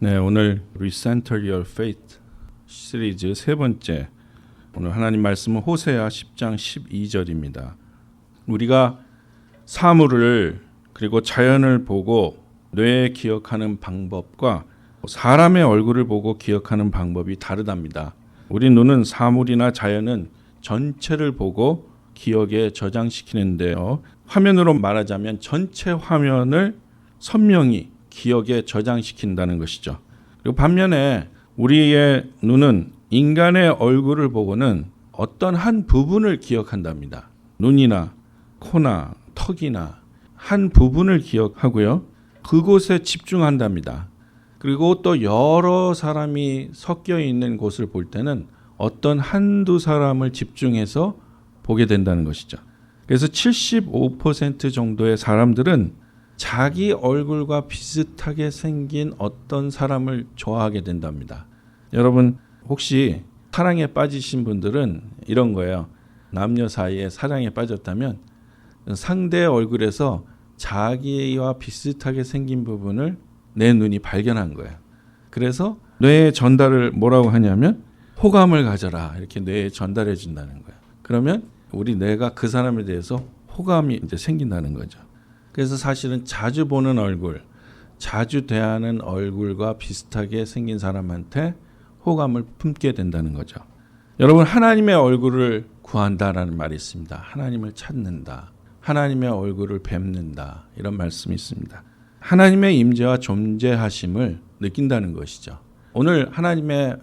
네, 오늘 Recenter Your Faith 시리즈 세 번째, 오늘 하나님 말씀은 호세아 10장 12절입니다. 우리가 사물을 그리고 자연을 보고 뇌에 기억하는 방법과 사람의 얼굴을 보고 기억하는 방법이 다르답니다. 우리 눈은 사물이나 자연은 전체를 보고 기억에 저장시키는데요. 화면으로 말하자면 전체 화면을 선명히 기억에 저장시킨다는 것이죠. 그리고 반면에 우리의 눈은 인간의 얼굴을 보고는 어떤 한 부분을 기억한답니다. 눈이나 코나 턱이나 한 부분을 기억하고요. 그곳에 집중한답니다. 그리고 또 여러 사람이 섞여 있는 곳을 볼 때는 어떤 한두 사람을 집중해서 보게 된다는 것이죠. 그래서 75% 정도의 사람들은 자기 얼굴과 비슷하게 생긴 어떤 사람을 좋아하게 된답니다. 여러분 혹시 사랑에 빠지신 분들은 이런 거예요. 남녀 사이에 사랑에 빠졌다면 상대의 얼굴에서 자기와 비슷하게 생긴 부분을 내 눈이 발견한 거예요. 그래서 뇌에 전달을 뭐라고 하냐면 호감을 가져라, 이렇게 뇌에 전달해 준다는 거예요. 그러면 우리 뇌가 그 사람에 대해서 호감이 이제 생긴다는 거죠. 그래서 사실은 자주 보는 얼굴, 자주 대하는 얼굴과 비슷하게 생긴 사람한테 호감을 품게 된다는 거죠. 여러분, 하나님의 얼굴을 구한다라는 말이 있습니다. 하나님을 찾는다, 하나님의 얼굴을 뵙는다, 이런 말씀이 있습니다. 하나님의 임재와 존재하심을 느낀다는 것이죠. 오늘 하나님의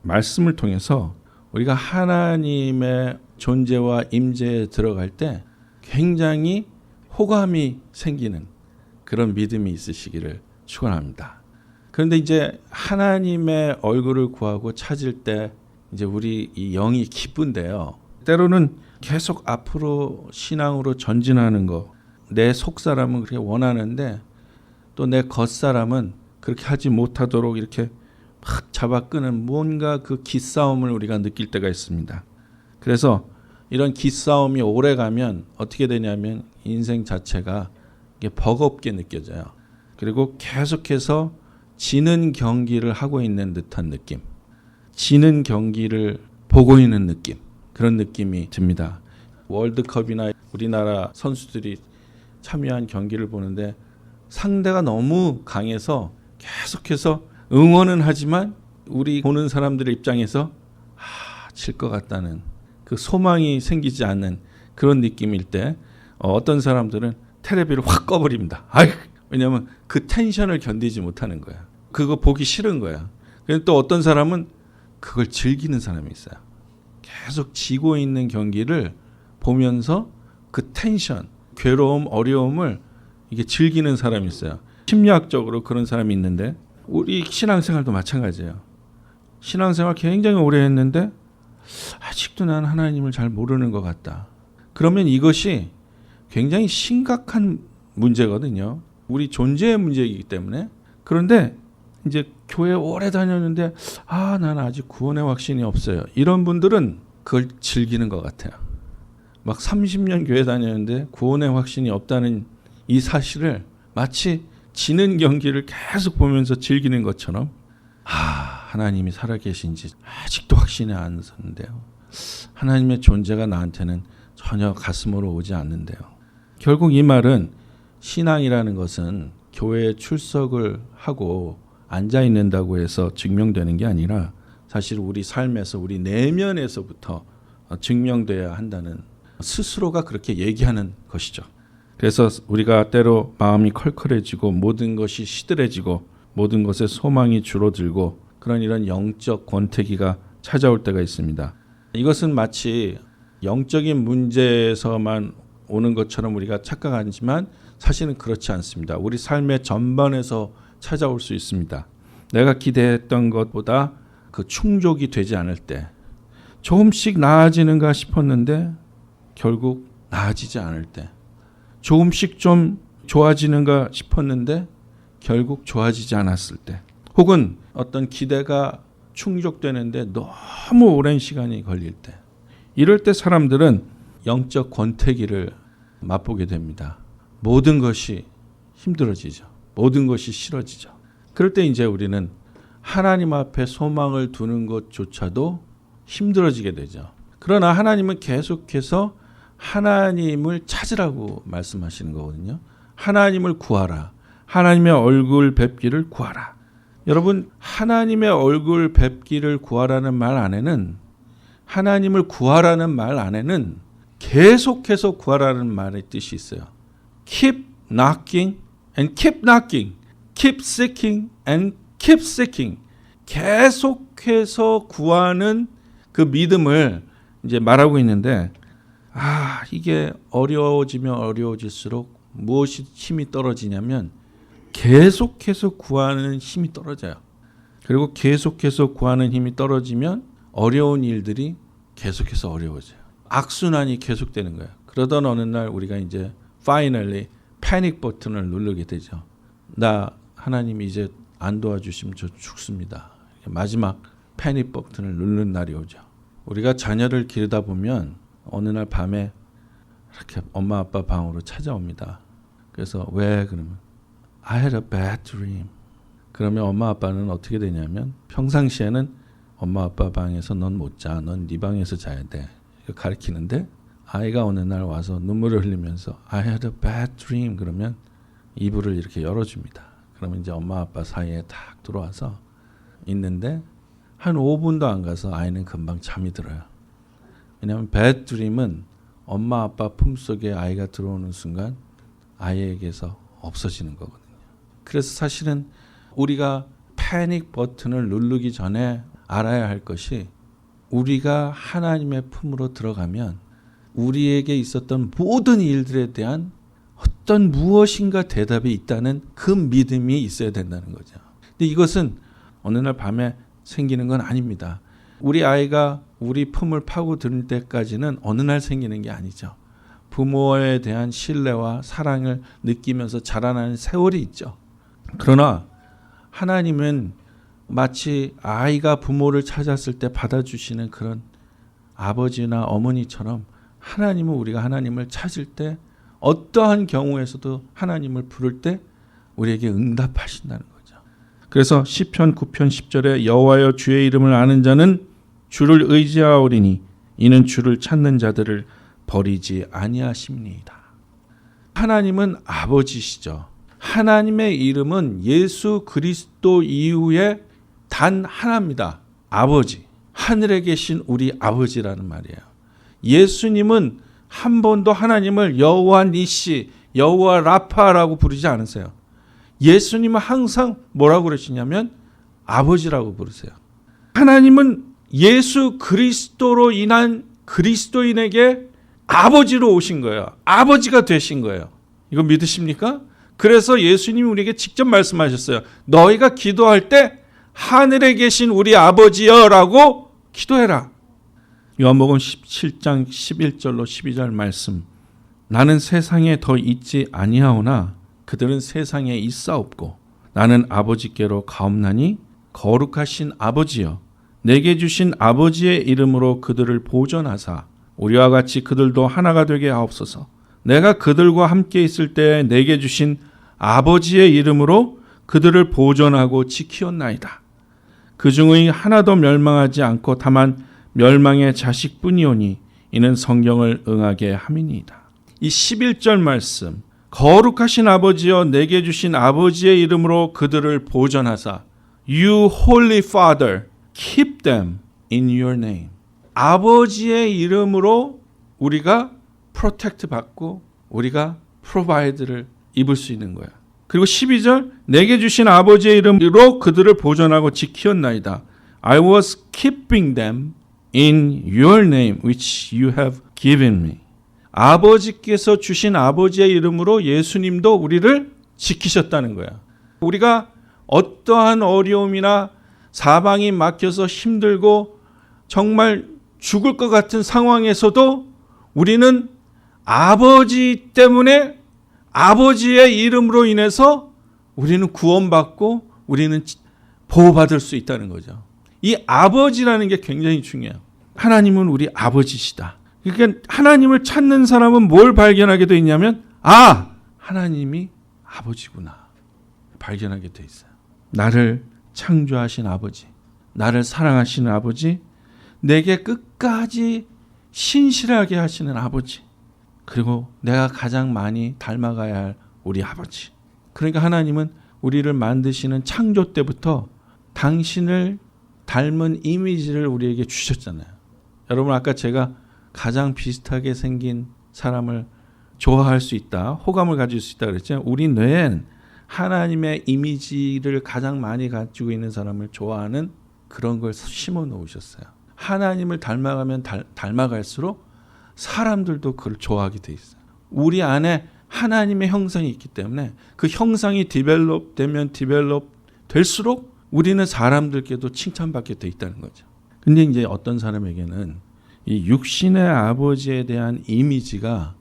말씀을 통해서 우리가 하나님의 존재와 임재에 들어갈 때 굉장히 호감이 생기는 그런 믿음이 있으시기를 축원합니다. 그런데 이제 하나님의 얼굴을 구하고 찾을 때 이제 우리 이 영이 기쁜데요. 때로는 계속 앞으로 신앙으로 전진하는 거, 내 속사람은 그렇게 원하는데 또 내 겉사람은 그렇게 하지 못하도록 이렇게 막 잡아끄는 뭔가 그 기싸움을 우리가 느낄 때가 있습니다. 그래서 이런 기싸움이 오래 가면 어떻게 되냐면 인생 자체가 이게 버겁게 느껴져요. 그리고 계속해서 지는 경기를 하고 있는 듯한 느낌, 지는 경기를 보고 있는 느낌, 그런 느낌이 듭니다. 월드컵이나 우리나라 선수들이 참여한 경기를 보는데 상대가 너무 강해서 계속해서 응원은 하지만 우리 보는 사람들의 입장에서 질 것 같다는 그 소망이 생기지 않는 그런 느낌일 때 어떤 사람들은 테레비를 확 꺼버립니다. 왜냐하면 그 텐션을 견디지 못하는 거야. 그거 보기 싫은 거야. 그런데 또 어떤 사람은 그걸 즐기는 사람이 있어요. 계속 지고 있는 경기를 보면서 그 텐션, 괴로움, 어려움을 이게 즐기는 사람이 있어요. 심리학적으로 그런 사람이 있는데 우리 신앙생활도 마찬가지예요. 신앙생활 굉장히 오래 했는데 아직도 나는 하나님을 잘 모르는 것 같다. 그러면 이것이 굉장히 심각한 문제거든요. 우리 존재의 문제이기 때문에. 그런데 이제 교회 오래 다녔는데 나는 아직 구원의 확신이 없어요. 이런 분들은 그걸 즐기는 것 같아요. 막 30년 교회 다녔는데 구원의 확신이 없다는 이 사실을 마치 지는 경기를 계속 보면서 즐기는 것처럼 하나님이 살아계신지 아직도 확신이 안 섰는데요. 하나님의 존재가 나한테는 전혀 가슴으로 오지 않는데요. 결국 이 말은 신앙이라는 것은 교회에 출석을 하고 앉아 있는다고 해서 증명되는 게 아니라 사실 우리 삶에서 우리 내면에서부터 증명돼야 한다는, 스스로가 그렇게 얘기하는 것이죠. 그래서 우리가 때로 마음이 컬컬해지고 모든 것이 시들해지고 모든 것에 소망이 줄어들고 그런 이런 영적 권태기가 찾아올 때가 있습니다. 이것은 마치 영적인 문제에서만 오는 것처럼 우리가 착각하지만 사실은 그렇지 않습니다. 우리 삶의 전반에서 찾아올 수 있습니다. 내가 기대했던 것보다 그 충족이 되지 않을 때, 조금씩 나아지는가 싶었는데 결국 나아지지 않을 때, 조금씩 좀 좋아지는가 싶었는데 결국 좋아지지 않았을 때, 혹은 어떤 기대가 충족되는데 너무 오랜 시간이 걸릴 때, 이럴 때 사람들은 영적 권태기를 맛보게 됩니다. 모든 것이 힘들어지죠. 모든 것이 싫어지죠. 그럴 때 이제 우리는 하나님 앞에 소망을 두는 것조차도 힘들어지게 되죠. 그러나 하나님은 계속해서 하나님을 찾으라고 말씀하시는 거거든요. 하나님을 구하라. 하나님의 얼굴 뵙기를 구하라. 여러분, 하나님의 얼굴 뵙기를 구하라는 말 안에는, 하나님을 구하라는 말 안에는 계속해서 구하라는 말의 뜻이 있어요. Keep knocking and keep knocking. Keep seeking and keep seeking. 계속해서 구하는 그 믿음을 이제 말하고 있는데, 이게 어려워지면 어려워질수록 무엇이 힘이 떨어지냐면 계속해서 구하는 힘이 떨어져요. 그리고 계속해서 구하는 힘이 떨어지면 어려운 일들이 계속해서 어려워져요. 악순환이 계속되는 거예요. 그러던 어느 날 우리가 이제 finally 패닉 버튼을 누르게 되죠. 나 하나님이 이제 안 도와주시면 저 죽습니다. 마지막 패닉 버튼을 누르는 날이 오죠. 우리가 자녀를 기르다 보면 어느 날 밤에 이렇게 엄마 아빠 방으로 찾아옵니다. 그래서 왜? 그러면 I had a bad dream. 그러면 엄마 아빠는 어떻게 되냐면 평상시에는 엄마 아빠 방에서 넌 못 자. 넌 네 방에서 자야 돼. 가르치는데 아이가 어느 날 와서 눈물을 흘리면서 I had a bad dream. 그러면 이불을 이렇게 열어줍니다. 그러면 이제 엄마 아빠 사이에 딱 들어와서 있는데 한 5분도 안 가서 아이는 금방 잠이 들어요. 왜냐하면 bad dream은 엄마 아빠 품속에 아이가 들어오는 순간 아이에게서 없어지는 거거든요. 그래서 사실은 우리가 패닉 버튼을 누르기 전에 알아야 할 것이, 우리가 하나님의 품으로 들어가면 우리에게 있었던 모든 일들에 대한 어떤 무엇인가 대답이 있다는 그 믿음이 있어야 된다는 거죠. 근데 이것은 어느 날 밤에 생기는 건 아닙니다. 우리 아이가 우리 품을 파고들 때까지는 어느 날 생기는 게 아니죠. 부모에 대한 신뢰와 사랑을 느끼면서 자라나는 세월이 있죠. 그러나 하나님은 마치 아이가 부모를 찾았을 때 받아주시는 그런 아버지나 어머니처럼 하나님은 우리가 하나님을 찾을 때 어떠한 경우에서도 하나님을 부를 때 우리에게 응답하신다는 거죠. 그래서 시편 9편 10절에 여호와여 주의 이름을 아는 자는 주를 의지하오리니 이는 주를 찾는 자들을 버리지 아니하십니다. 하나님은 아버지시죠. 하나님의 이름은 예수 그리스도 이후에 단 하나입니다. 아버지. 하늘에 계신 우리 아버지라는 말이에요. 예수님은 한 번도 하나님을 여호와 니시, 여호와 라파라고 부르지 않으세요. 예수님은 항상 뭐라고 그러시냐면 아버지라고 부르세요. 하나님은 예수 그리스도로 인한 그리스도인에게 아버지로 오신 거예요. 아버지가 되신 거예요. 이거 믿으십니까? 그래서 예수님이 우리에게 직접 말씀하셨어요. 너희가 기도할 때 하늘에 계신 우리 아버지여라고 기도해라. 요한복음 17장 11절로 12절 말씀. 나는 세상에 더 있지 아니하오나 그들은 세상에 있사옵고 나는 아버지께로 가옵나니 거룩하신 아버지여 내게 주신 아버지의 이름으로 그들을 보존하사 우리와 같이 그들도 하나가 되게 하옵소서. 내가 그들과 함께 있을 때에 내게 주신 아버지의 이름으로 그들을 보존하고 지키었나이다. 그 중의 하나도 멸망하지 않고 다만 멸망의 자식뿐이오니 이는 성경을 응하게 함이니이다. 이 11절 말씀, 거룩하신 아버지여 내게 주신 아버지의 이름으로 그들을 보존하사 You holy Father, keep them in your name. 아버지의 이름으로 우리가 프로텍트 받고 우리가 프로바이드를 입을 수 있는 거야. 그리고 12절 내게 주신 아버지의 이름으로 그들을 보존하고 지키었나이다. I was keeping them in your name which you have given me. 아버지께서 주신 아버지의 이름으로 예수님도 우리를 지키셨다는 거야. 우리가 어떠한 어려움이나 사방이 막혀서 힘들고 정말 죽을 것 같은 상황에서도 우리는 아버지 때문에 아버지의 이름으로 인해서 우리는 구원받고 우리는 보호받을 수 있다는 거죠. 이 아버지라는 게 굉장히 중요해요. 하나님은 우리 아버지시다. 그러니까 하나님을 찾는 사람은 뭘 발견하게 돼 있냐면 하나님이 아버지구나 발견하게 돼 있어요. 나를 창조하신 아버지, 나를 사랑하시는 아버지, 내게 끝까지 신실하게 하시는 아버지, 그리고 내가 가장 많이 닮아가야 할 우리 아버지. 그러니까 하나님은 우리를 만드시는 창조 때부터 당신을 닮은 이미지를 우리에게 주셨잖아요. 여러분, 아까 제가 가장 비슷하게 생긴 사람을 좋아할 수 있다, 호감을 가질 수 있다 그랬죠. 우리 뇌엔 하나님의 이미지를 가장 많이 가지고 있는 사람을 좋아하는 그런 걸 심어 놓으셨어요. 하나님을 닮아가면 닮아갈수록 사람들도 그걸 좋아하게 돼 있어요. 우리 안에 하나님의 형상이 있기 때문에 그 형상이 디벨롭 될수록 우리는 사람들께도 칭찬받게 돼 있다는 거죠. 근데 이제 어떤 사람에게는 이 육신의 아버지에 대한 이미지가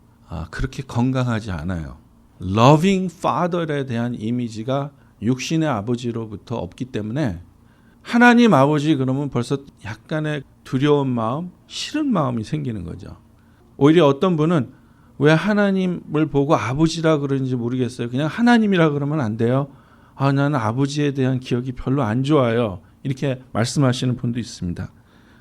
그렇게 건강하지 않아요. loving father에 대한 이미지가 육신의 아버지로부터 없기 때문에 하나님 아버지 그러면 벌써 약간의 두려운 마음, 싫은 마음이 생기는 거죠. 오히려 어떤 분은 왜 하나님을 보고 아버지라 그러는지 모르겠어요. 그냥 하나님이라 그러면 안 돼요. 나는 아버지에 대한 기억이 별로 안 좋아요. 이렇게 말씀하시는 분도 있습니다.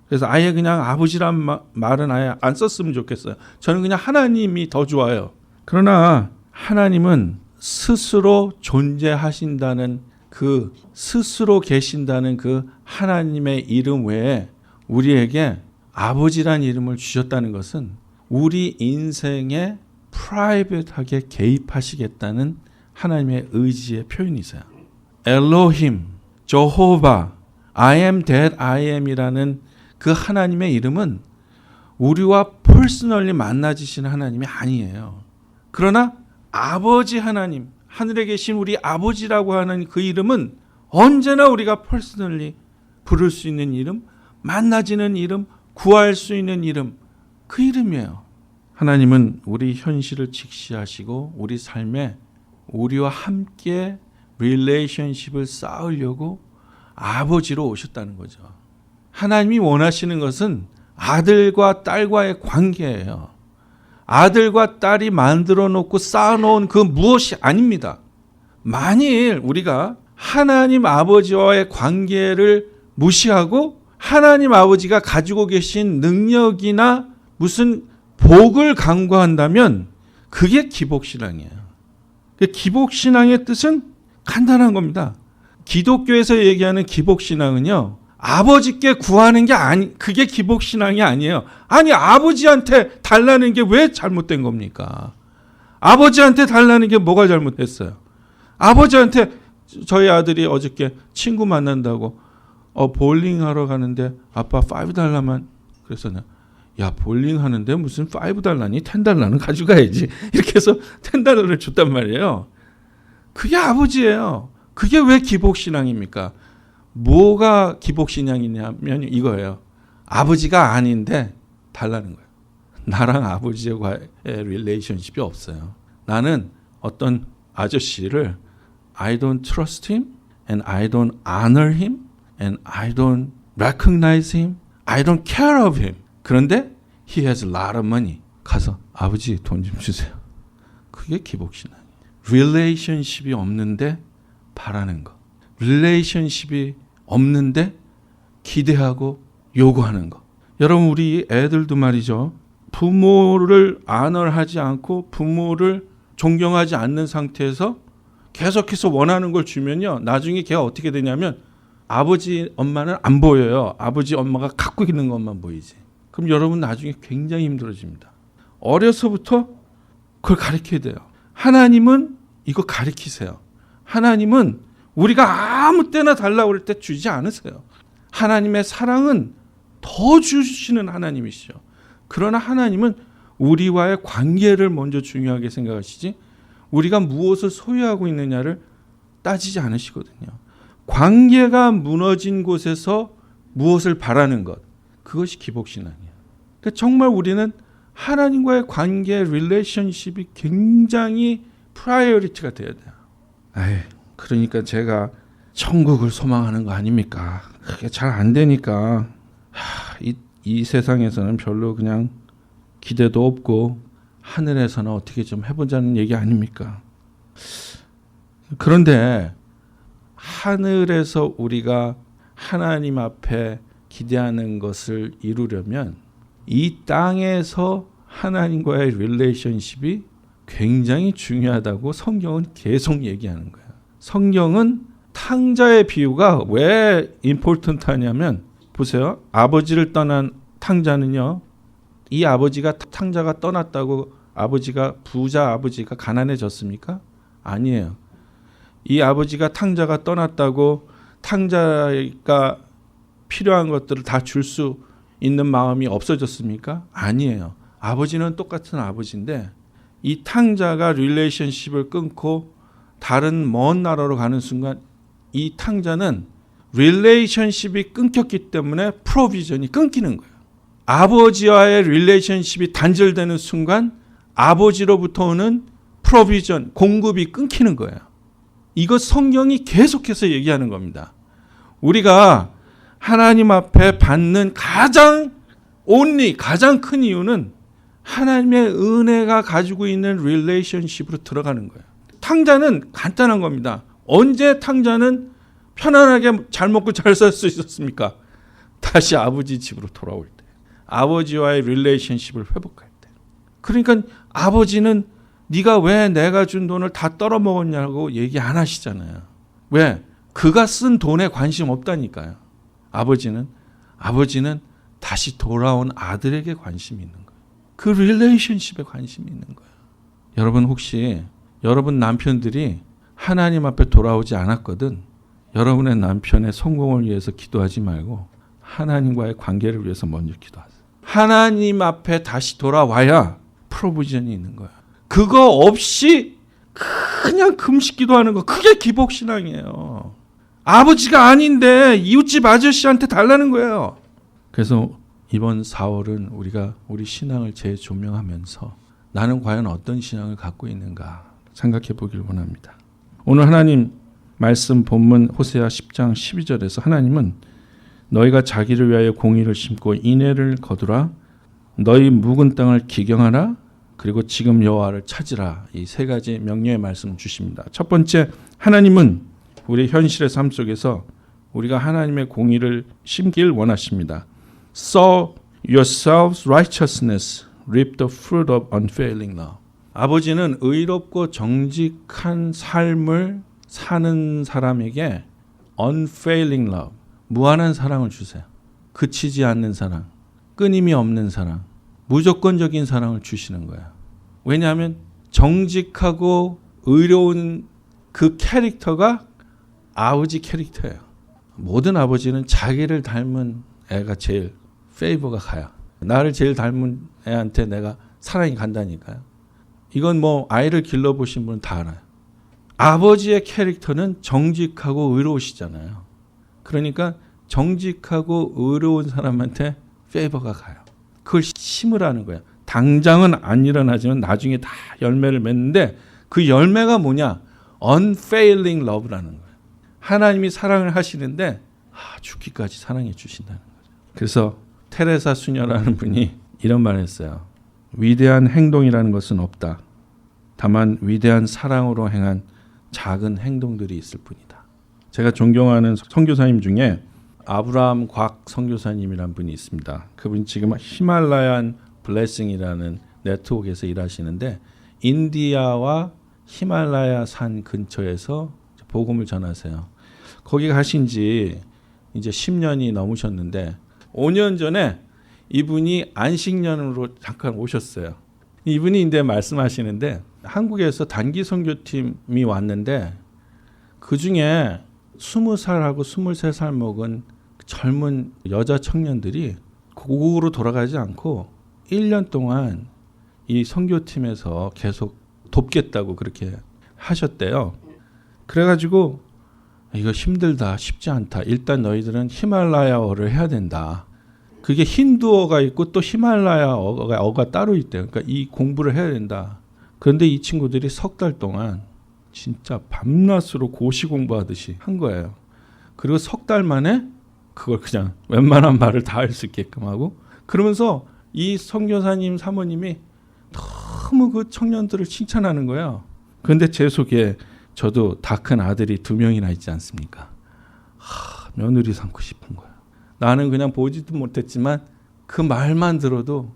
그래서 아예 그냥 아버지란 말은 아예 안 썼으면 좋겠어요. 저는 그냥 하나님이 더 좋아요. 그러나 하나님은 스스로 존재하신다는 그 스스로 계신다는 그 하나님의 이름 외에 우리에게 아버지란 이름을 주셨다는 것은 우리 인생에 프라이빗하게 개입하시겠다는 하나님의 의지의 표현이세요. 엘로힘, 저호바, I am that I am이라는 그 하나님의 이름은 우리와 퍼스널리 만나지시는 하나님이 아니에요. 그러나 아버지 하나님, 하늘에 계신 우리 아버지라고 하는 그 이름은 언제나 우리가 퍼스널리 부를 수 있는 이름, 만나지는 이름, 구할 수 있는 이름, 그 이름이에요. 하나님은 우리 현실을 직시하시고 우리 삶에 우리와 함께 릴레이션십을 쌓으려고 아버지로 오셨다는 거죠. 하나님이 원하시는 것은 아들과 딸과의 관계예요. 아들과 딸이 만들어 놓고 쌓아놓은 그 무엇이 아닙니다. 만일 우리가 하나님 아버지와의 관계를 무시하고 하나님 아버지가 가지고 계신 능력이나 무슨 복을 간과한다면 그게 기복신앙이에요. 기복신앙의 뜻은 간단한 겁니다. 기독교에서 얘기하는 기복신앙은요, 아버지께 구하는 게 그게 기복신앙이 아니에요. 아니, 아버지한테 달라는 게 왜 잘못된 겁니까? 아버지한테 달라는 게 뭐가 잘못됐어요? 아버지한테 저희 아들이 어저께 친구 만난다고 볼링하러 가는데 아빠 $5만, 그래서 야, 볼링 하는데 무슨 $5니? $10는 가져가야지. 이렇게 해서 $10를 줬단 말이에요. 그게 아버지예요. 그게 왜 기복신앙입니까? 뭐가 기복신앙이냐면 이거예요. 아버지가 아닌데 달라는 거예요. 나랑 아버지와의 릴레이션십이 없어요. 나는 어떤 아저씨를 I don't trust him and I don't honor him and I don't recognize him. I don't care of him. 그런데 he has a lot of money. 가서 아버지 돈 좀 주세요. 그게 기복신앙이에요. 릴레이션십이 없는데 바라는 거. 릴레이션십이 없는데 기대하고 요구하는 거. 여러분, 우리 애들도 말이죠. 부모를 아너하지 않고 부모를 존경하지 않는 상태에서 계속해서 원하는 걸 주면요, 나중에 걔가 어떻게 되냐면 아버지 엄마는 안 보여요. 아버지 엄마가 갖고 있는 것만 보이지. 그럼 여러분 나중에 굉장히 힘들어집니다. 어려서부터 그걸 가르쳐야 돼요. 하나님은 이거 가르치세요. 하나님은 우리가 아무 때나 달라고 할 때 주지 않으세요. 하나님의 사랑은 더 주시는 하나님이시죠. 그러나 하나님은 우리와의 관계를 먼저 중요하게 생각하시지 우리가 무엇을 소유하고 있느냐를 따지지 않으시거든요. 관계가 무너진 곳에서 무엇을 바라는 것, 그것이 기복신앙이에요. 그러니까 정말 우리는 하나님과의 관계, 릴레이션십이 굉장히 프라이어리티가 돼야 돼요. 그러니까 제가 천국을 소망하는 거 아닙니까? 그게 잘 안 되니까 이 세상에서는 별로 그냥 기대도 없고 하늘에서는 어떻게 좀 해보자는 얘기 아닙니까? 그런데 하늘에서 우리가 하나님 앞에 기대하는 것을 이루려면 이 땅에서 하나님과의 릴레이션십이 굉장히 중요하다고 성경은 계속 얘기하는 거예요. 성경은 탕자의 비유가 왜 임포턴트하냐면 보세요. 아버지를 떠난 탕자는요. 이 아버지가 탕자가 떠났다고 아버지가 부자 아버지가 가난해졌습니까? 아니에요. 이 아버지가 탕자가 떠났다고 탕자가 필요한 것들을 다 줄 수 있는 마음이 없어졌습니까? 아니에요. 아버지는 똑같은 아버지인데 이 탕자가 릴레이션십을 끊고 다른 먼 나라로 가는 순간 이 탕자는 릴레이션십이 끊겼기 때문에 프로비전이 끊기는 거예요. 아버지와의 릴레이션십이 단절되는 순간 아버지로부터 오는 프로비전, 공급이 끊기는 거예요. 이것 성경이 계속해서 얘기하는 겁니다. 우리가 하나님 앞에 받는 가장 큰 이유는 하나님의 은혜가 가지고 있는 릴레이션십으로 들어가는 거예요. 탕자는 간단한 겁니다. 언제 탕자는 편안하게 잘 먹고 잘 살 수 있었습니까? 다시 아버지 집으로 돌아올 때. 아버지와의 릴레이션십을 회복할 때. 그러니까 아버지는 네가 왜 내가 준 돈을 다 떨어먹었냐고 얘기 안 하시잖아요. 왜? 그가 쓴 돈에 관심 없다니까요. 아버지는 다시 돌아온 아들에게 관심이 있는 거예요. 그 릴레이션십에 관심이 있는 거예요. 여러분 혹시 여러분 남편들이 하나님 앞에 돌아오지 않았거든 여러분의 남편의 성공을 위해서 기도하지 말고 하나님과의 관계를 위해서 먼저 기도하세요. 하나님 앞에 다시 돌아와야 프로비전이 있는 거야. 그거 없이 그냥 금식 기도하는 거 그게 기복신앙이에요. 아버지가 아닌데 이웃집 아저씨한테 달라는 거예요. 그래서 이번 4월은 우리가 우리 신앙을 재조명하면서 나는 과연 어떤 신앙을 갖고 있는가 생각해 보길 원합니다. 오늘 하나님 말씀 본문 호세아 10장 12절에서 하나님은 너희가 자기를 위하여 공의를 심고 인애를 거두라 너희 묵은 땅을 기경하라 그리고 지금 여호와를 찾으라 이 세 가지 명령의 말씀을 주십니다. 첫 번째 하나님은 우리 현실의 삶 속에서 우리가 하나님의 공의를 심길 원하십니다. Sow yourselves righteousness, reap the fruit of unfailing love. 아버지는 의롭고 정직한 삶을 사는 사람에게 unfailing love, 무한한 사랑을 주세요. 그치지 않는 사랑, 끊임이 없는 사랑, 무조건적인 사랑을 주시는 거예요. 왜냐하면 정직하고 의로운 그 캐릭터가 아버지 캐릭터예요. 모든 아버지는 자기를 닮은 애가 제일 페이버가 가요. 나를 제일 닮은 애한테 내가 사랑이 간다니까요. 이건 뭐 아이를 길러보신 분은 다 알아요. 아버지의 캐릭터는 정직하고 의로우시잖아요. 그러니까 정직하고 의로운 사람한테 페이버가 가요. 그걸 심으라는 거예요. 당장은 안 일어나지만 나중에 다 열매를 맺는데 그 열매가 뭐냐? unfailing love라는 거예요. 하나님이 사랑을 하시는데 죽기까지 사랑해 주신다는 거죠. 그래서 테레사 수녀라는 분이 이런 말을 했어요. 위대한 행동이라는 것은 없다. 다만 위대한 사랑으로 행한 작은 행동들이 있을 뿐이다. 제가 존경하는 선교사님 중에 아브라함 곽 선교사님이라는 분이 있습니다. 그분이 지금 히말라얀 블레싱이라는 네트워크에서 일하시는데 인디아와 히말라야 산 근처에서 복음을 전하세요. 거기 가신 지 이제 10년이 넘으셨는데 5년 전에 이분이 안식년으로 잠깐 오셨어요. 이분이 이제 말씀하시는데 한국에서 단기 선교팀이 왔는데 그중에 20살하고 23살 먹은 젊은 여자 청년들이 고국으로 돌아가지 않고 1년 동안 이 선교팀에서 계속 돕겠다고 그렇게 하셨대요. 그래가지고 이거 힘들다, 쉽지 않다. 일단 너희들은 히말라야어를 해야 된다. 그게 힌두어가 있고 또 히말라야어가 따로 있대요. 그러니까 이 공부를 해야 된다. 그런데 이 친구들이 3달 동안 진짜 밤낮으로 고시 공부하듯이 한 거예요. 그리고 3달 만에 그걸 그냥 웬만한 말을 다 할 수 있게끔 하고 그러면서 이 선교사님 사모님이 너무 그 청년들을 칭찬하는 거예요. 그런데 제 속에 저도 다 큰 아들이 2명이나 있지 않습니까? 며느리 삼고 싶은 거야. 나는 그냥 보지도 못했지만 그 말만 들어도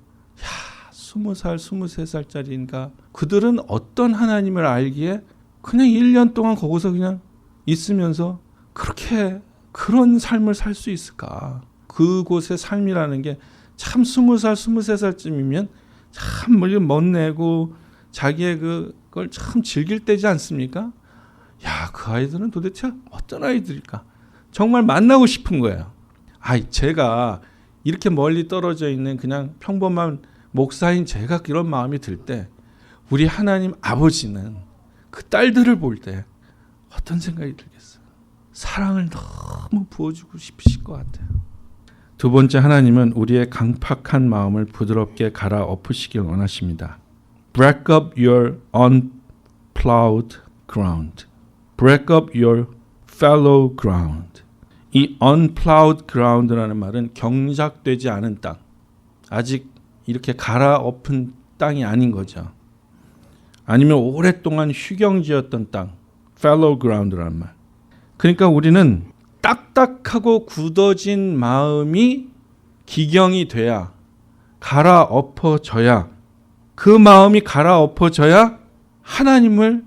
20살, 23살짜리인가 그들은 어떤 하나님을 알기에 그냥 1년 동안 거기서 그냥 있으면서 그렇게 그런 삶을 살 수 있을까? 그곳의 삶이라는 게 참 20살, 23살쯤이면 참 멋내고 자기의 그걸 참 즐길 때지 않습니까? 그 아이들은 도대체 어떤 아이들일까? 정말 만나고 싶은 거예요. 제가 이렇게 멀리 떨어져 있는 그냥 평범한 목사인 제가 그런 마음이 들 때 우리 하나님 아버지는 그 딸들을 볼 때 어떤 생각이 들겠어요? 사랑을 너무 부어주고 싶으실 것 같아요. 두 번째, 하나님은 우리의 강팍한 마음을 부드럽게 갈아엎으시길 원하십니다. Break up your unplowed ground. Break up your fallow ground. 이 unplowed ground라는 말은 경작되지 않은 땅, 아직 이렇게 갈아엎은 땅이 아닌 거죠. 아니면 오랫동안 휴경지였던 땅, fallow ground라는 말. 그러니까 우리는 딱딱하고 굳어진 마음이 기경이 돼야, 갈아엎어져야, 그 마음이 갈아엎어져야 하나님을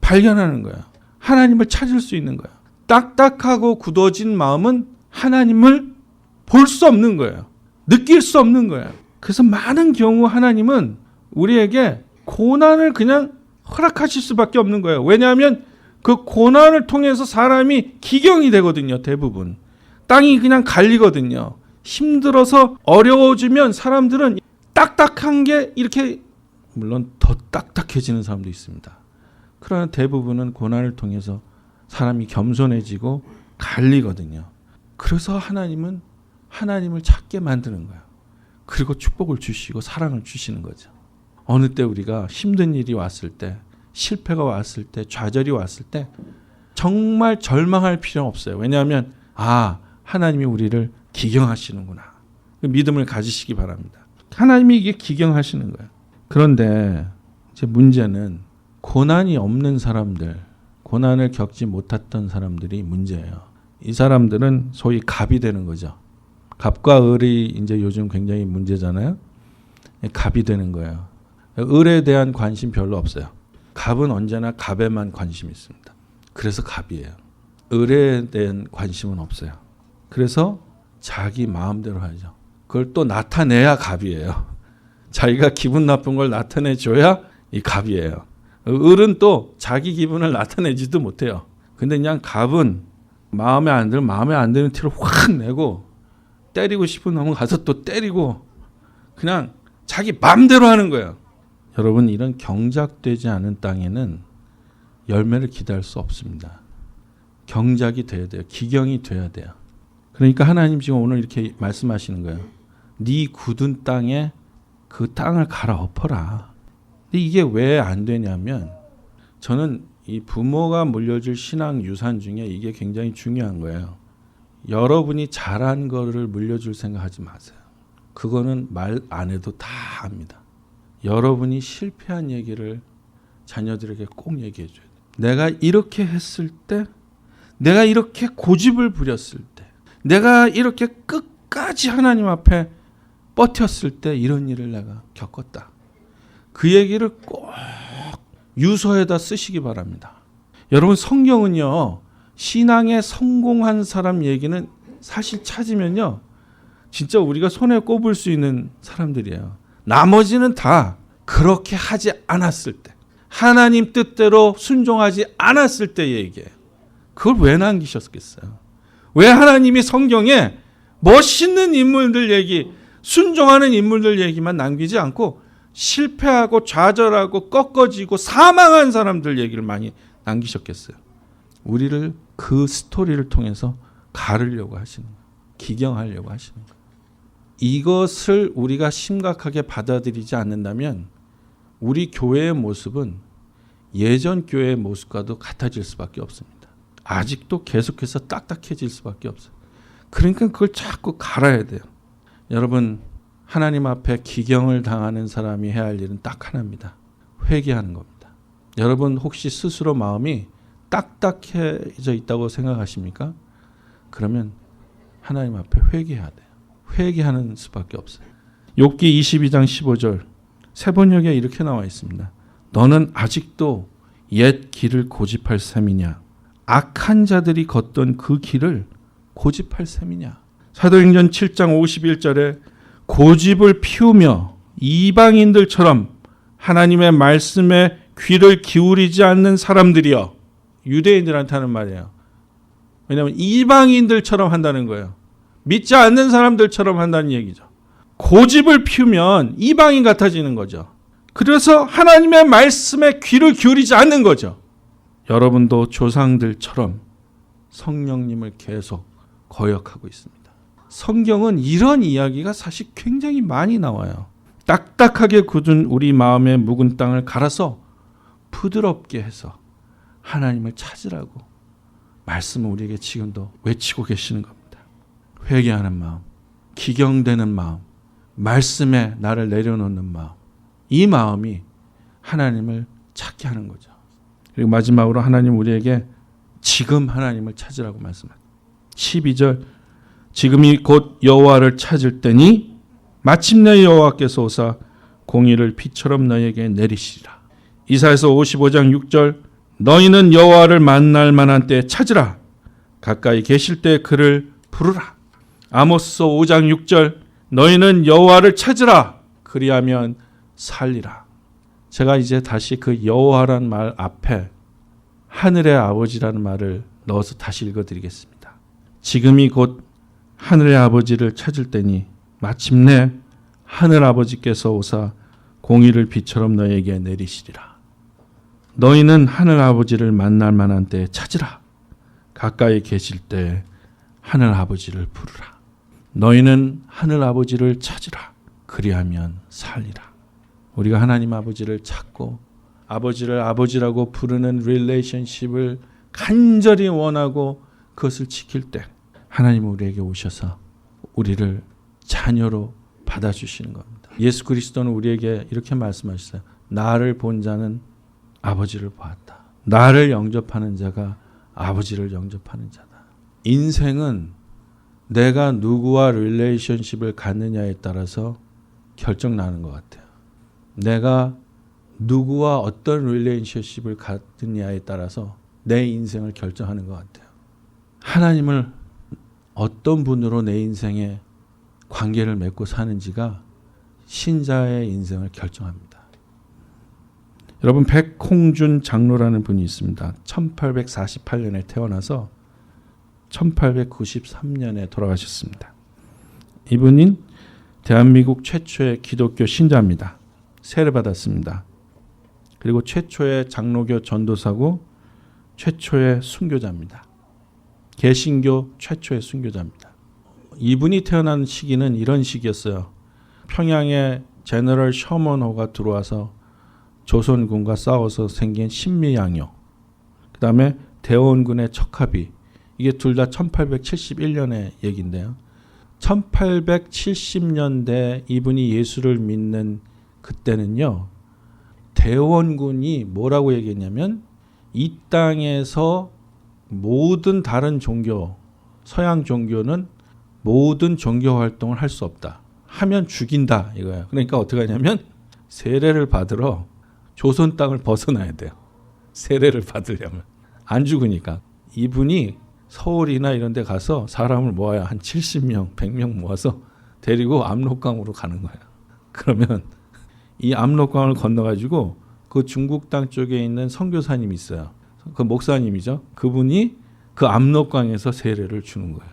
발견하는 거예요. 하나님을 찾을 수 있는 거예요. 딱딱하고 굳어진 마음은 하나님을 볼 수 없는 거예요. 느낄 수 없는 거예요. 그래서 많은 경우 하나님은 우리에게 고난을 그냥 허락하실 수밖에 없는 거예요. 왜냐하면 그 고난을 통해서 사람이 기경이 되거든요. 대부분 땅이 그냥 갈리거든요. 힘들어서 어려워지면 사람들은 딱딱한 게 이렇게, 물론 더 딱딱해지는 사람도 있습니다. 그러나 대부분은 고난을 통해서 사람이 겸손해지고 갈리거든요. 그래서 하나님은 하나님을 찾게 만드는 거예요. 그리고 축복을 주시고 사랑을 주시는 거죠. 어느 때 우리가 힘든 일이 왔을 때, 실패가 왔을 때, 좌절이 왔을 때 정말 절망할 필요 없어요. 왜냐하면 하나님이 우리를 기경하시는구나. 믿음을 가지시기 바랍니다. 하나님이 이게 기경하시는 거예요. 그런데 이제 문제는 고난이 없는 사람들, 고난을 겪지 못했던 사람들이 문제예요. 이 사람들은 소위 갑이 되는 거죠. 갑과 을이 이제 요즘 굉장히 문제잖아요. 갑이 되는 거예요. 을에 대한 관심 별로 없어요. 갑은 언제나 갑에만 관심이 있습니다. 그래서 갑이에요. 을에 대한 관심은 없어요. 그래서 자기 마음대로 하죠. 그걸 또 나타내야 갑이에요. 자기가 기분 나쁜 걸 나타내줘야 이 갑이에요. 을은 또 자기 기분을 나타내지도 못해요. 근데 그냥 갑은 마음에 안 드는 티를 확 내고, 때리고 싶은 놈은 가서 또 때리고, 그냥 자기 마음대로 하는 거예요. 여러분, 이런 경작되지 않은 땅에는 열매를 기대할 수 없습니다. 경작이 돼야 돼요. 기경이 돼야 돼요. 그러니까 하나님 지금 오늘 이렇게 말씀하시는 거예요. 네 굳은 땅에 그 땅을 갈아엎어라. 근데 이게 왜 안 되냐면, 저는 이 부모가 물려줄 신앙 유산 중에 이게 굉장히 중요한 거예요. 여러분이 잘한 거를 물려줄 생각하지 마세요. 그거는 말 안 해도 다 압니다. 여러분이 실패한 얘기를 자녀들에게 꼭 얘기해 줘야 돼요. 내가 이렇게 했을 때, 내가 이렇게 고집을 부렸을 때, 내가 이렇게 끝까지 하나님 앞에 버텼을 때 이런 일을 내가 겪었다. 그 얘기를 꼭 유서에다 쓰시기 바랍니다. 여러분, 성경은요, 신앙에 성공한 사람 얘기는 사실 찾으면요, 진짜 우리가 손에 꼽을 수 있는 사람들이에요. 나머지는 다 그렇게 하지 않았을 때, 하나님 뜻대로 순종하지 않았을 때 얘기예요. 그걸 왜 남기셨겠어요? 왜 하나님이 성경에 멋있는 인물들 얘기, 순종하는 인물들 얘기만 남기지 않고 실패하고 좌절하고 꺾어지고 사망한 사람들 얘기를 많이 남기셨겠어요? 우리를 그 스토리를 통해서 가르려고 하시는 거예요. 기경하려고 하시는 거예요. 이것을 우리가 심각하게 받아들이지 않는다면 우리 교회의 모습은 예전 교회의 모습과도 같아질 수밖에 없습니다. 아직도 계속해서 딱딱해질 수밖에 없어요. 그러니까 그걸 자꾸 갈아야 돼요. 여러분, 하나님 앞에 기경을 당하는 사람이 해야 할 일은 딱 하나입니다. 회개하는 겁니다. 여러분, 혹시 스스로 마음이 딱딱해져 있다고 생각하십니까? 그러면 하나님 앞에 회개해야 돼요. 회개하는 수밖에 없어요. 욥기 22장 15절 세번역에 이렇게 나와 있습니다. 너는 아직도 옛 길을 고집할 셈이냐? 악한 자들이 걷던 그 길을 고집할 셈이냐? 사도행전 7장 51절에 고집을 피우며 이방인들처럼 하나님의 말씀에 귀를 기울이지 않는 사람들이여. 유대인들한테 하는 말이에요. 왜냐하면 이방인들처럼 한다는 거예요. 믿지 않는 사람들처럼 한다는 얘기죠. 고집을 피우면 이방인 같아지는 거죠. 그래서 하나님의 말씀에 귀를 기울이지 않는 거죠. 여러분도 조상들처럼 성령님을 계속 거역하고 있습니다. 성경은 이런 이야기가 사실 굉장히 많이 나와요. 딱딱하게 굳은 우리 마음의 묵은 땅을 갈아서 부드럽게 해서 하나님을 찾으라고 말씀을 우리에게 지금도 외치고 계시는 겁니다. 회개하는 마음, 기경되는 마음, 말씀에 나를 내려놓는 마음, 이 마음이 하나님을 찾게 하는 거죠. 그리고 마지막으로 하나님 우리에게 지금 하나님을 찾으라고 말씀합니다. 12절 지금이 곧 여호와를 찾을 때니 마침내 여호와께서 오사 공의를 비처럼 너에게 내리시리라. 이사야서 55장 6절 너희는 여호와를 만날 만한 때에 찾으라. 가까이 계실 때 그를 부르라. 아모스서 5장 6절 너희는 여호와를 찾으라. 그리하면 살리라. 제가 이제 다시 그 여호와란 말 앞에 하늘의 아버지라는 말을 넣어서 다시 읽어드리겠습니다. 지금이 곧 하늘의 아버지를 찾을 때니 마침내 하늘 아버지께서 오사 공의를 비처럼 너에게 내리시리라. 너희는 하늘 아버지를 만날 만한 때에 찾으라. 가까이 계실 때 하늘 아버지를 부르라. 너희는 하늘 아버지를 찾으라. 그리하면 살리라. 우리가 하나님 아버지를 찾고 아버지를 아버지라고 부르는 릴레이션십을 간절히 원하고 그것을 지킬 때 하나님은 우리에게 오셔서 우리를 자녀로 받아주시는 겁니다. 예수 그리스도는 우리에게 이렇게 말씀하셨어요. 나를 본 자는 아버지를 보았다. 나를 영접하는 자가 아버지를 영접하는 자다. 인생은 내가 누구와 릴레이션십을 갖느냐에 따라서 결정나는 것 같아요. 내가 누구와 어떤 릴레이션십을 갖느냐에 따라서 내 인생을 결정하는 것 같아요. 하나님을 어떤 분으로 내 인생에 관계를 맺고 사는지가 신자의 인생을 결정합니다. 여러분 백홍준 장로라는 분이 있습니다. 1848년에 태어나서 1893년에 돌아가셨습니다. 이분은 대한민국 최초의 기독교 신자입니다. 세례받았습니다. 그리고 최초의 장로교 전도사고 최초의 순교자입니다. 개신교 최초의 순교자입니다. 이분이 태어난 시기는 이런 시기였어요. 평양에 제너럴 셔먼호가 들어와서 조선군과 싸워서 생긴 신미양요. 그 다음에 대원군의 척합이. 이게 둘 다 1871년의 얘기인데요. 1870년대 이분이 예수를 믿는 그때는요. 대원군이 뭐라고 얘기했냐면 이 땅에서 모든 다른 종교, 서양 종교는 모든 종교 활동을 할 수 없다. 하면 죽인다 이거예요. 그러니까 어떻게 하냐면 세례를 받으러 조선 땅을 벗어나야 돼요. 세례를 받으려면. 안 죽으니까. 이분이 서울이나 이런 데 가서 사람을 모아야 한 70명, 100명 모아서 데리고 압록강으로 가는 거예요. 그러면 이 압록강을 건너가지고 그 중국 땅 쪽에 있는 선교사님이 있어요. 그 목사님이죠. 그분이 그 압록강에서 세례를 주는 거예요.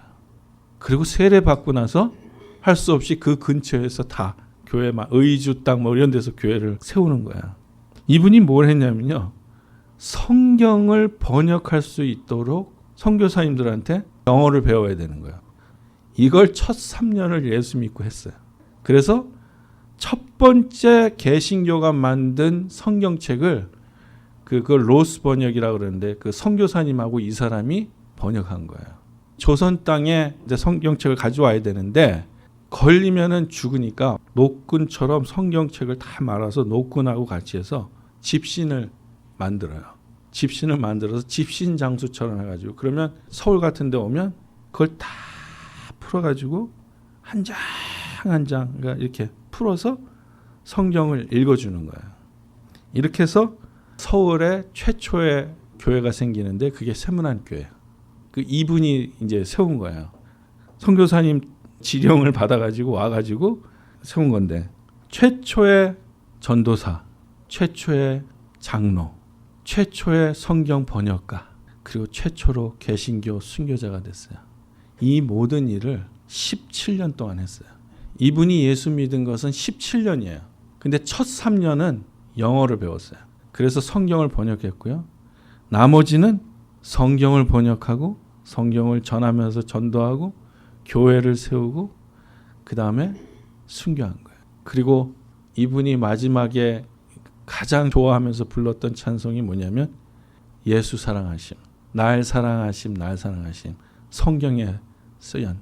그리고 세례 받고 나서 할 수 없이 그 근처에서 다 교회 막 의주 땅 뭐 이런 데서 교회를 세우는 거야. 이분이 뭘 했냐면요. 성경을 번역할 수 있도록 선교사님들한테 영어를 배워야 되는 거예요. 이걸 첫 3년을 예수 믿고 했어요. 그래서 첫 번째 개신교가 만든 성경책을 그걸 로스 번역이라고 그러는데 그 선교사님하고 이 사람이 번역한 거예요. 조선 땅에 이제 성경책을 가져와야 되는데 걸리면은 죽으니까 노끈처럼 성경책을 다 말아서 노끈하고 같이 해서 집신을 만들어요. 집신을 만들어서 집신 장수처럼 해가지고 그러면 서울 같은 데 오면 그걸 다 풀어가지고 한 장 한 장 그러니까 이렇게 풀어서 성경을 읽어주는 거예요. 이렇게 해서 서울에 최초의 교회가 생기는데 그게 세문안교회예요. 그 이분이 이제 세운 거예요. 선교사님 지령을 받아가지고 와가지고 세운 건데 최초의 전도사, 최초의 장로, 최초의 성경 번역가, 그리고 최초로 개신교 순교자가 됐어요. 이 모든 일을 17년 동안 했어요. 이분이 예수 믿은 것은 17년이에요. 근데 첫 3년은 영어를 배웠어요. 그래서 성경을 번역했고요. 나머지는 성경을 번역하고 성경을 전하면서 전도하고 교회를 세우고 그 다음에 순교한 거예요. 그리고 이분이 마지막에 가장 좋아하면서 불렀던 찬송이 뭐냐면 예수 사랑하심, 날 사랑하심, 날 사랑하심, 성경에 쓰였네.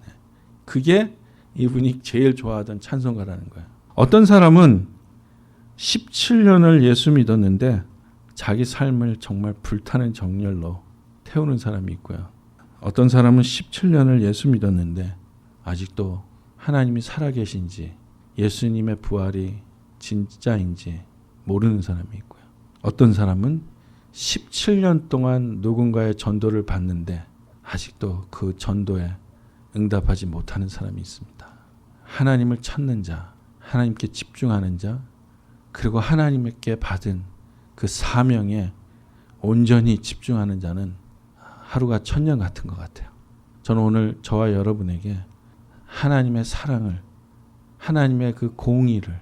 그게 이분이 제일 좋아하던 찬송가라는 거예요. 어떤 사람은 17년을 예수 믿었는데 자기 삶을 정말 불타는 정열로 태우는 사람이 있고요. 어떤 사람은 17년을 예수 믿었는데 아직도 하나님이 살아계신지 예수님의 부활이 진짜인지 모르는 사람이 있고요. 어떤 사람은 17년 동안 누군가의 전도를 받는데 아직도 그 전도에 응답하지 못하는 사람이 있습니다. 하나님을 찾는 자, 하나님께 집중하는 자, 그리고 하나님께 받은 그 사명에 온전히 집중하는 자는 하루가 천년 같은 것 같아요. 저는 오늘 저와 여러분에게 하나님의 사랑을, 하나님의 그 공의를,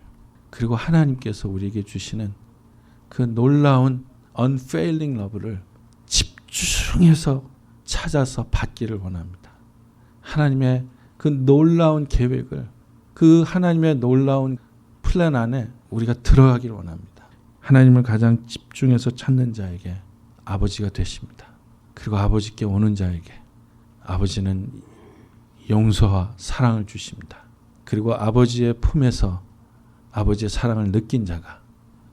그리고 하나님께서 우리에게 주시는 그 놀라운 unfailing love를 집중해서 찾아서 받기를 원합니다. 하나님의 그 놀라운 계획을, 그 하나님의 놀라운 플랜 안에 우리가 들어가기를 원합니다. 하나님을 가장 집중해서 찾는 자에게 아버지가 되십니다. 그리고 아버지께 오는 자에게 아버지는 용서와 사랑을 주십니다. 그리고 아버지의 품에서 아버지의 사랑을 느낀 자가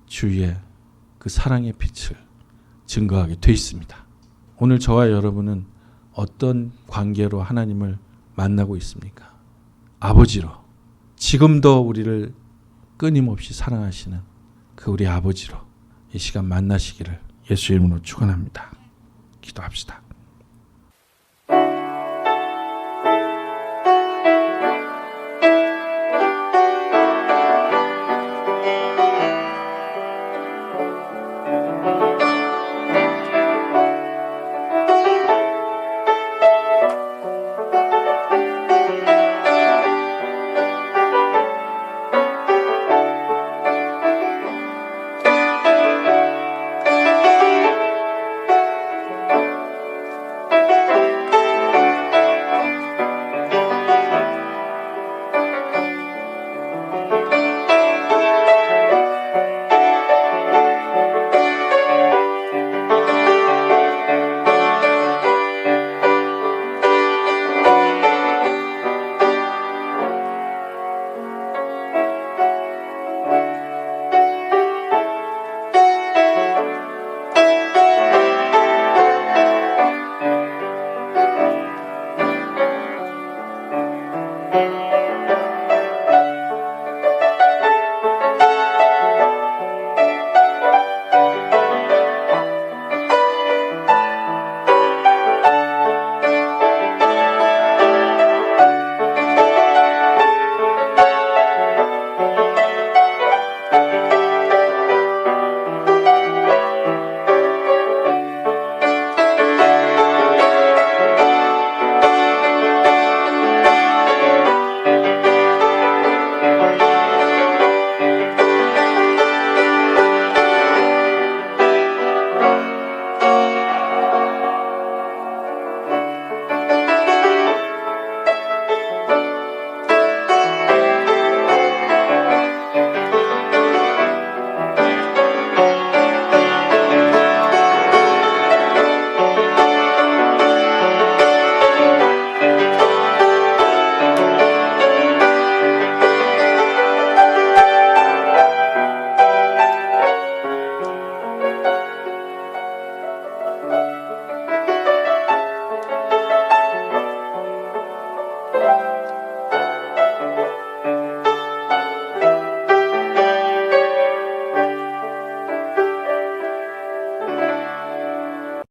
주위에 그 사랑의 빛을 증거하게 돼 있습니다. 오늘 저와 여러분은 어떤 관계로 하나님을 만나고 있습니까? 아버지로, 지금도 우리를 끊임없이 사랑하시는 그 우리 아버지로 이 시간 만나시기를 예수 이름으로 축원합니다. 기도합시다.